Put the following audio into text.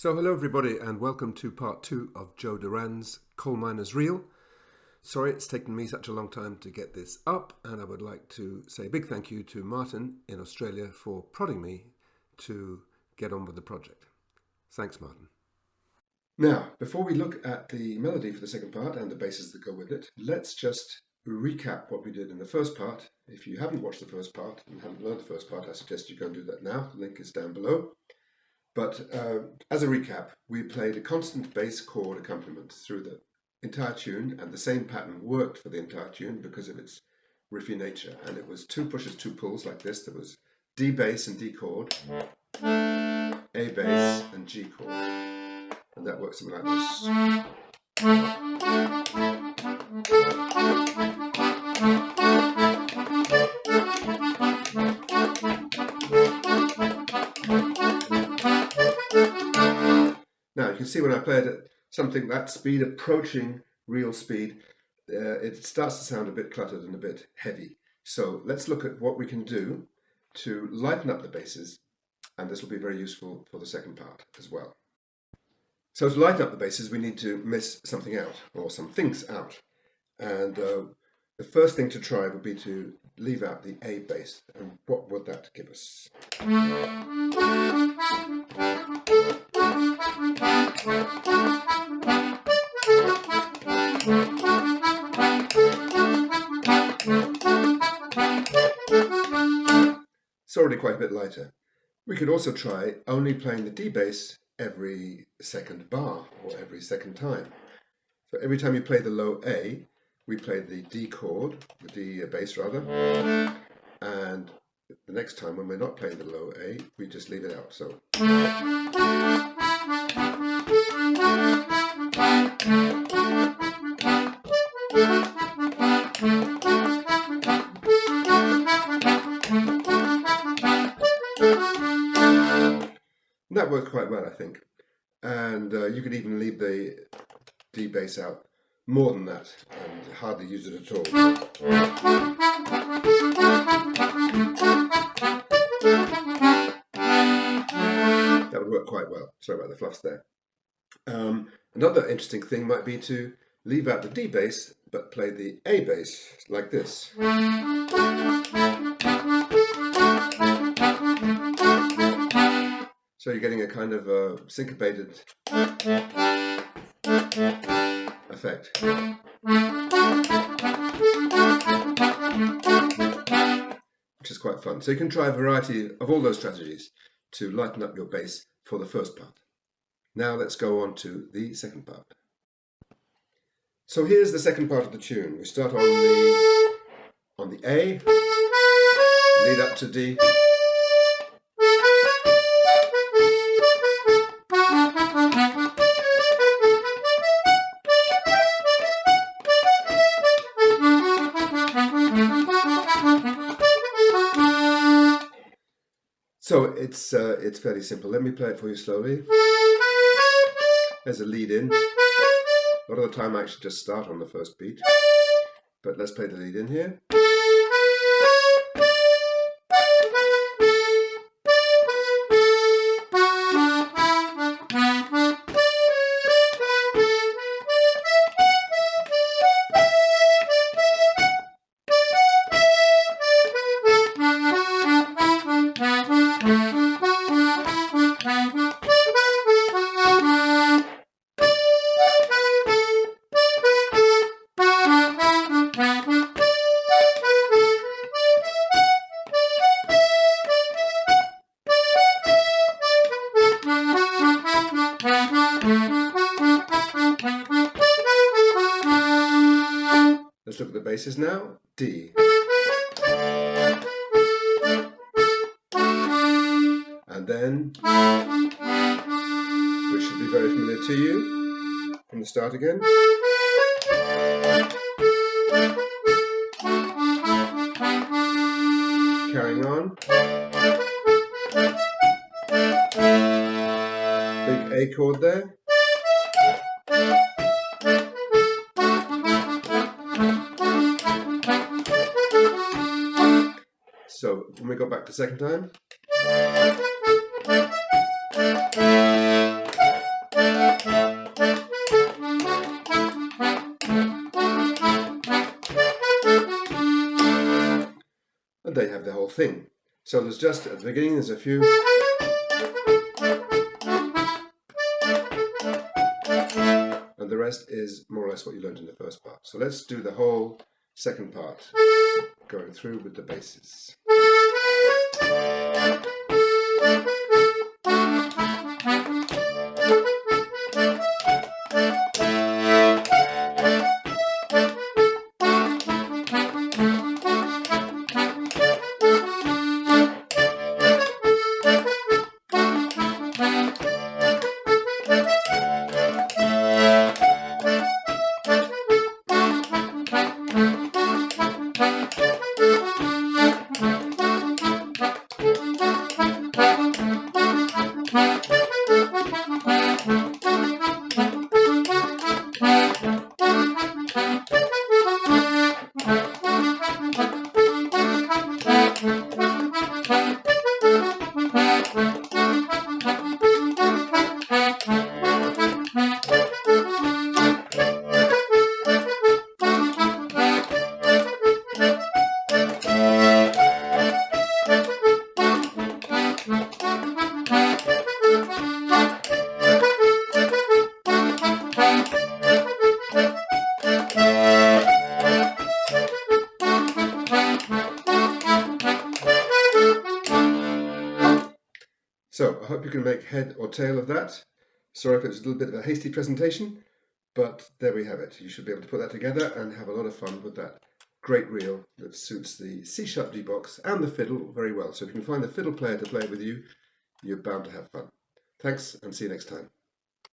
So hello everybody and welcome to part 2 of Joe Derrane's Coalminer's Reel. Sorry it's taken me such a long time to get this up, and I would like to say a big thank you to Martin in Australia for prodding me to get on with the project. Thanks Martin. Now, before we look at the melody for the second part and the basses that go with it, let's just recap what we did in the first part. If you haven't watched the first part and haven't learned the first part, I suggest you go and do that now. The link is down below. But as a recap, we played a constant bass chord accompaniment through the entire tune, and the same pattern worked for the entire tune because of its riffy nature. And it was 2 pushes, 2 pulls like this. There was D bass and D chord, A bass and G chord. And that works something like this. Now you can see when I play it at something that speed, approaching real speed, it starts to sound a bit cluttered and a bit heavy. So let's look at what we can do to lighten up the basses, and this will be very useful for the second part as well. So to lighten up the basses, we need to miss something out, or some things out. And the first thing to try would be to leave out the A bass. And what would that give us? It's already quite a bit lighter. We could also try only playing the D bass every second bar, or every second time. So every time you play the low A, we play the D chord, the D bass rather, and the next time when we're not playing the low A, we just leave it out. So that worked quite well, I think. And you could even leave the D bass out more than that and hardly use it at all. That would work quite well. Sorry about the fluffs there. Another interesting thing might be to leave out the D bass but play the A bass like this. So you're getting a kind of syncopated effect. Which is quite fun. So you can try a variety of all those strategies to lighten up your bass for the first part. Now let's go on to the second part. So here's the second part of the tune. We start on the A, lead up to D, so it's fairly simple. Let me play it for you slowly. There's a lead in. A lot of the time I actually just start on the first beat, but let's play the lead in here. Let's look at the basses now. D. And then, which should be very familiar to you, from the start again. Carrying on. Big A chord there. So when we go back the second time, and there you have the whole thing. So there's just, at the beginning, there's a few, and the rest is more or less what you learned in the first part. So let's do the whole second part, going through with the basses. So I hope you can make head or tail of that. Sorry if it was a little bit of a hasty presentation, but there we have it. You should be able to put that together and have a lot of fun with that great reel that suits the C-sharp G box and the fiddle very well. So if you can find a fiddle player to play with you, you're bound to have fun. Thanks, and see you next time.